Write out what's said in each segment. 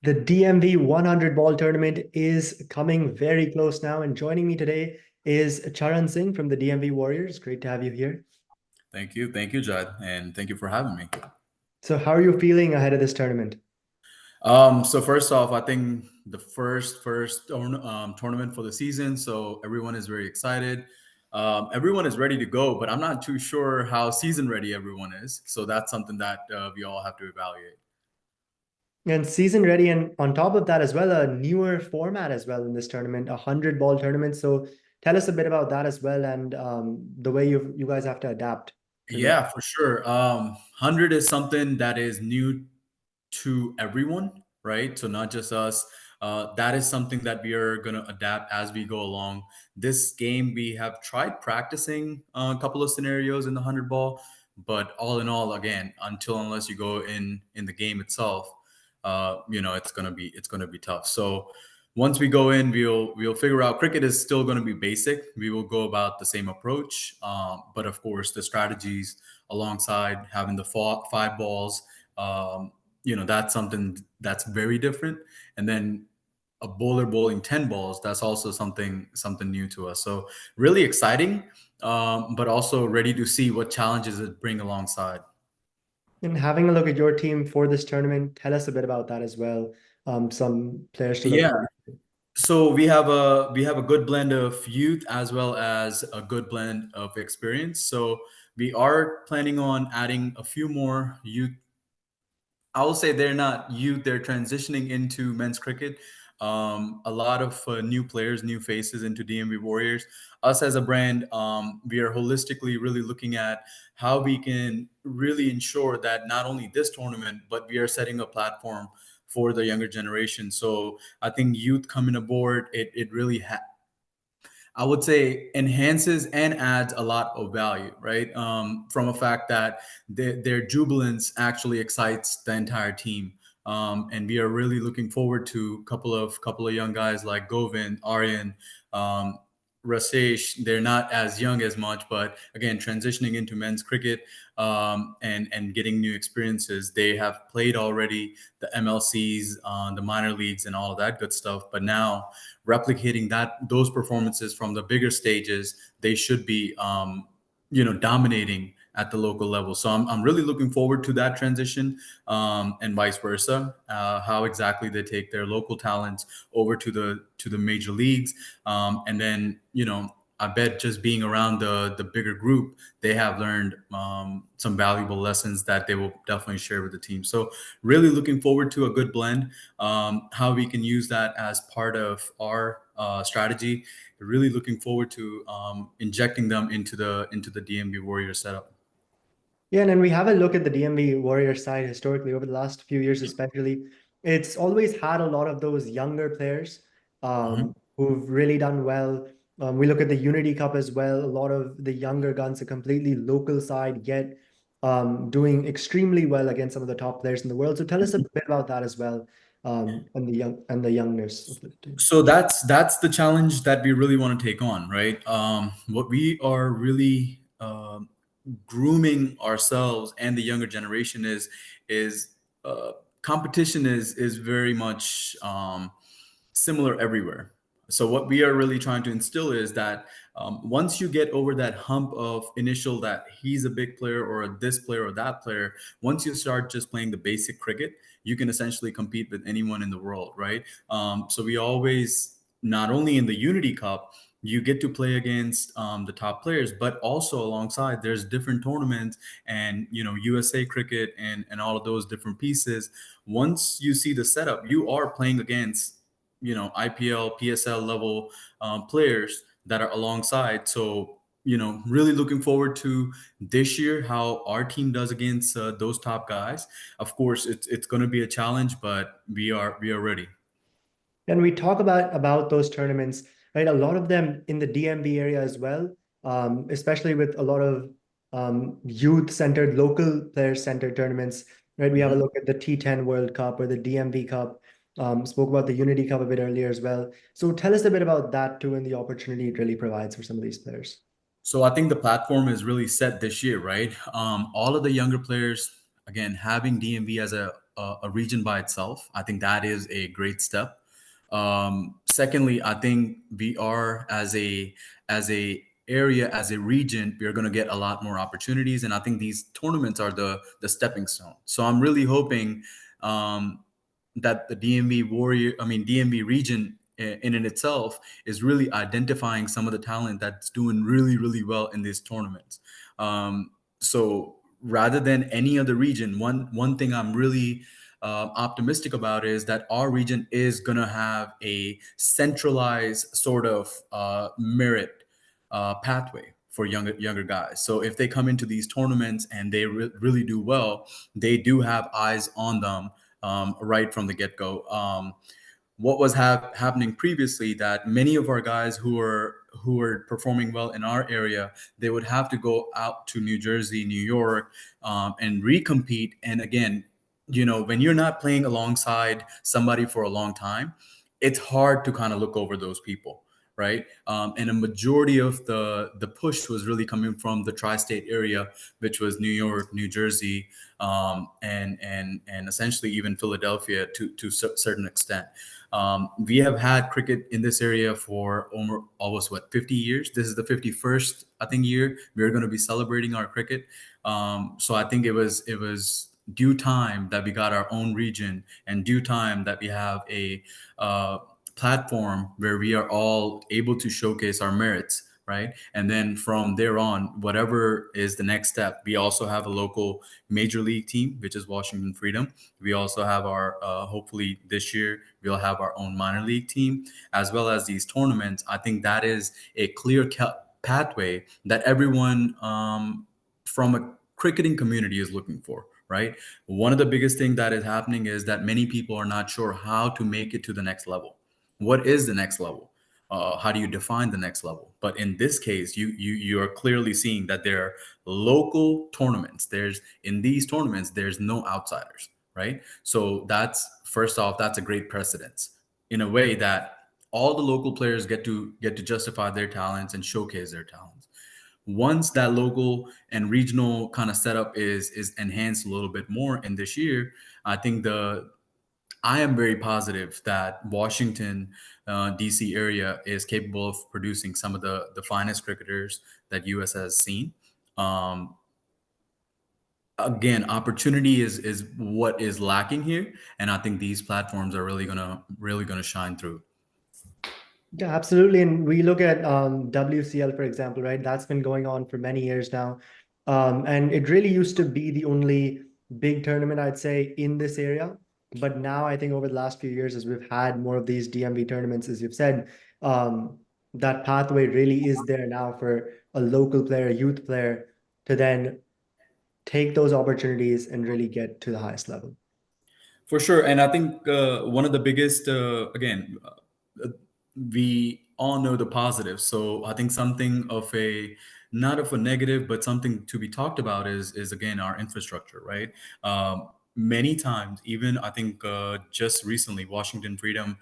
The DMV 100 ball tournament is coming very close now, and joining me today is Charan Singh from the DMV Warriors. Great to have you here. Thank you, Jad, and thank you for having me. So, how are you feeling ahead of this tournament? So first off, I think the tournament for the season, so everyone is very excited. Everyone is ready to go, but I'm not too sure how season ready everyone is. So that's something that we all have to evaluate. And season ready, and on top of that as well, a newer format as well in this tournament, a 100 ball tournament. So, tell us a bit about that as well, and the way you guys have to adapt to this. Yeah, for sure. 100 is something that is new to everyone, right? So not just us. That is something that we are going to adapt as we go along. This game, we have tried practicing a couple of scenarios in the 100 ball, but all in all, again, unless you go in the game itself, it's gonna be tough. So once we go in, we'll figure out. Cricket is still going to be basic. We will go about the same approach, but of course, the strategies alongside having the five balls. That's something that's very different. And then a bowler bowling 10 balls, that's also something new to us. So really exciting, but also ready to see what challenges it bring alongside. And having a look at your team for this tournament, tell us a bit about that as well. Some players to look Yeah. for. So we have a good blend of youth as well as a good blend of experience. So we are planning on adding a few more youth. I will say they're not youth; they're transitioning into men's cricket. A lot of new players, new faces into DMV Warriors. Us as a brand, we are holistically really looking at how we can really ensure that not only this tournament, but we are setting a platform for the younger generation. So I think youth coming aboard, it really I would say enhances and adds a lot of value, right? From a fact that their jubilance actually excites the entire team. And we are really looking forward to a couple of young guys like Govind, Aryan, um, Rasesh. They're not as young as much, but again, transitioning into men's cricket and getting new experiences. They have played already the MLCs, the minor leagues, and all of that good stuff. But now replicating those performances from the bigger stages, they should be dominating at the local level. So I'm really looking forward to that transition, and vice versa. How exactly they take their local talents over to the major leagues, and then I bet just being around the bigger group, they have learned some valuable lessons that they will definitely share with the team. So really looking forward to a good blend, how we can use that as part of our strategy. Really looking forward to injecting them into the DMB Warrior setup. Yeah, and then we have a look at the DMV Warrior side historically over the last few years, especially. It's always had a lot of those younger players Mhm. who've really done well. We look at the Unity Cup as well. A lot of the younger guns, a completely local side, yet doing extremely well against some of the top players in the world. So tell us a bit about that as well, and the youngness of the team. So that's the challenge that we really want to take on, right? What we are really grooming ourselves and the younger generation is competition is very much similar everywhere. So what we are really trying to instill is that once you get over that hump of initial that he's a big player or this player or that player, once you start just playing the basic cricket, you can essentially compete with anyone in the world, right? So we always, not only in the Unity Cup, you get to play against the top players, but also alongside there's different tournaments and USA cricket and all of those different pieces. Once you see the setup, you are playing against IPL, PSL level players that are alongside. So really looking forward to this year how our team does against those top guys. Of course, it's going to be a challenge, but we are ready. And we talk about those tournaments, right? A lot of them in the DMV area as well, especially with a lot of youth-centered, local player-centered tournaments, right? We have a Mhm. look at the T10 World Cup or the DMV Cup. Spoke about the Unity Cup a bit earlier as well. So tell us a bit about that too and the opportunity it really provides for some of these players. So I think the platform is really set this year, right? All of the younger players, again, having DMV as a region by itself. I think that is a great step. Secondly, I think we are as a area, as a region, we are going to get a lot more opportunities, and I think these tournaments are the stepping stone. So I'm really hoping um, that the DMV region in and itself is really identifying some of the talent that's doing really, really well in these tournaments. So rather than any other region, one thing I'm really optimistic about is that our region is gonna have a centralized sort of merit pathway for younger guys. So if they come into these tournaments and they really do well, they do have eyes on them right from the get go. What was happening previously, that many of our guys who were performing well in our area, they would have to go out to New Jersey, New York, and recompete. And again, when you're not playing alongside somebody for a long time, it's hard to kind of look over those people, right? And a majority of the push was really coming from the tri-state area, which was New York, New Jersey, and essentially even Philadelphia to certain extent. We have had cricket in this area for almost what, 50 years. This is the 51st, I think, year we're going to be celebrating our cricket. So I think it was due time that we got our own region, and due time that we have a platform where we are all able to showcase our merits, right? And then from there on, whatever is the next step, we also have a local major league team, which is Washington Freedom. We also have our, hopefully this year, we'll have our own minor league team, as well as these tournaments. I think that is a clear pathway that everyone from a cricketing community is looking for, right? One of the biggest things that is happening is that many people are not sure how to make it to the next level. What is the next level? How do you define the next level? But in this case, you are clearly seeing that there are local tournaments. There's in these tournaments, there's no outsiders, right? So that's, first off, that's a great precedence in a way that all the local players get to justify their talents and showcase their talents. Once that local and regional kind of setup is enhanced a little bit more in this year, I think the I am very positive that Washington, D.C. area is capable of producing some of the finest cricketers that U.S. has seen. Um, Again, opportunity is what is lacking here, and I think these platforms are really gonna shine through. Yeah, absolutely. And we look at WCL, for example, right? That's been going on for many years now. And it really used to be the only big tournament, I'd say, in this area. But now I think over the last few years, as we've had more of these DMV tournaments, as you've said, um, that pathway really is there now for a local player, a youth player, to then take those opportunities and really get to the highest level. For sure, and I think one of the biggest, again, we all know the positives. So I think something of a, not of a negative, but something to be talked about is again our infrastructure, right? Many times, even I think just recently, Washington Freedom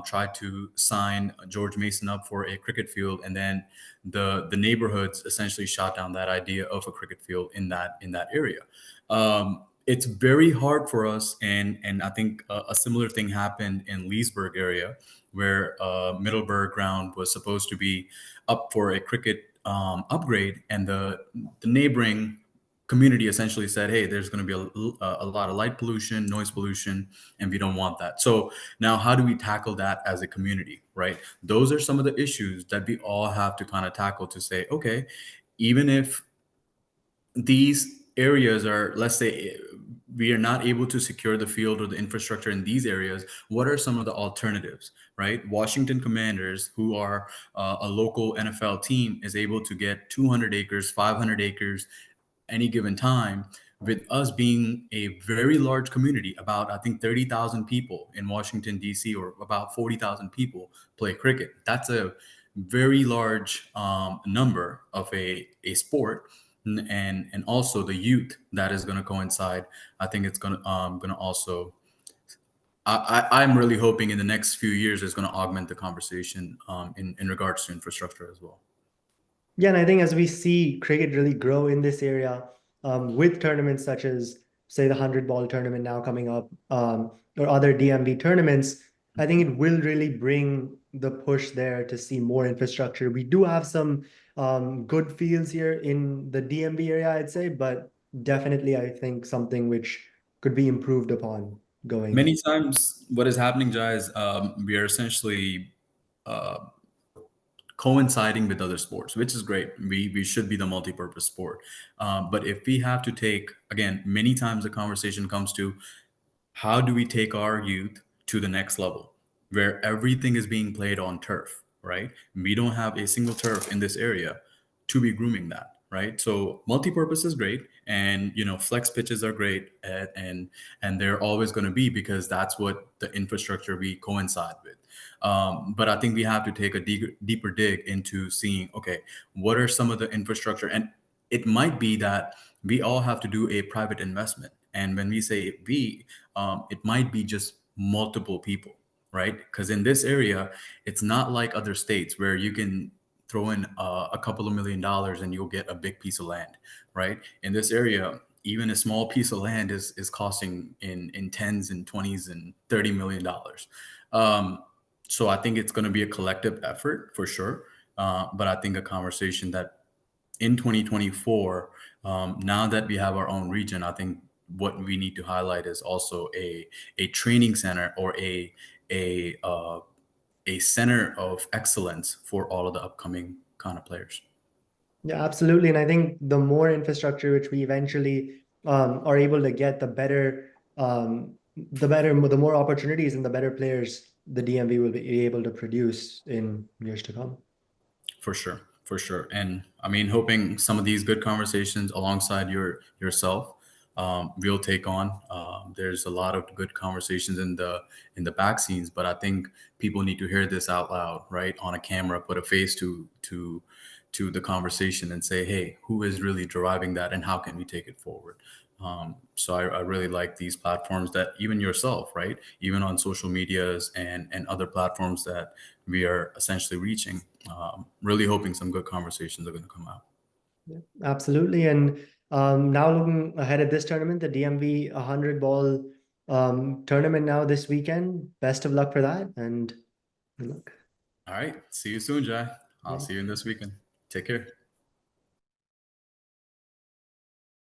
tried to sign George Mason up for a cricket field, and then the neighborhoods essentially shot down that idea of a cricket field in that area. It's very hard for us, and I think a similar thing happened in Leesburg area, where Middleburg ground was supposed to be up for a cricket upgrade, and the neighboring community essentially said, "Hey, there's going to be a lot of light pollution, noise pollution, and we don't want that." So now, how do we tackle that as a community, right? Those are some of the issues that we all have to kind of tackle to say, okay, even if these areas are, let's say, we are not able to secure the field or the infrastructure in these areas, what are some of the alternatives, right? Washington Commanders, who are a local NFL team, is able to get 200 acres, 500 acres any given time, with us being a very large community, about I think 30,000 people in Washington D.C., or about 40,000 people play cricket. That's a very large number of a sport, and also the youth that is going to coincide. I think it's going to also. I'm really hoping in the next few years is going to augment the conversation in regards to infrastructure as well. Yeah, and I think as we see cricket really grow in this area with tournaments such as say the 100 ball tournament now coming up, or other DMV tournaments, I think it will really bring the push there to see more infrastructure. We do have some good fields here in the DMV area, I'd say, but definitely I think something which could be improved upon going. Many times, what is happening, Jai, is we are essentially uh, coinciding with other sports, which is great. We should be the multi-purpose sport. But if we have to take, again, many times the conversation comes to how do we take our youth to the next level where everything is being played on turf, right? We don't have a single turf in this area to be grooming that, right? So multi-purpose is great, and flex pitches are great, and they're always going to be, because that's what the infrastructure we coincide with. But I think we have to take a deeper dig into seeing, okay, what are some of the infrastructure, and it might be that we all have to do a private investment. And when we say we, it might be just multiple people, right? Because in this area, it's not like other states where you can throw in a couple of $1 million and you'll get a big piece of land, right? In this area, even a small piece of land is costing in tens and 20s and $30 million. So I think it's going to be a collective effort for sure. But I think a conversation that in 2024, now that we have our own region, I think what we need to highlight is also a training center, or a center of excellence for all of the upcoming kind of players. Yeah, absolutely. And I think the more infrastructure which we eventually are able to get, the more opportunities and the better players the DMV will be able to produce in years to come. For sure, for sure. And I mean, hoping some of these good conversations alongside yourself, we'll take on. There's a lot of good conversations in the back scenes, but I think people need to hear this out loud, right, on a camera, put a face to the conversation, and say, hey, who is really driving that, and how can we take it forward? So I really like these platforms that even yourself, right, even on social medias and other platforms that we are essentially reaching. Really hoping some good conversations are going to come out. Yeah, absolutely. And now looking ahead at this tournament, the DMV 100 ball tournament now this weekend. Best of luck for that. And good luck. All right. See you soon, Jai. I'll Yeah. see you in this weekend. Take care.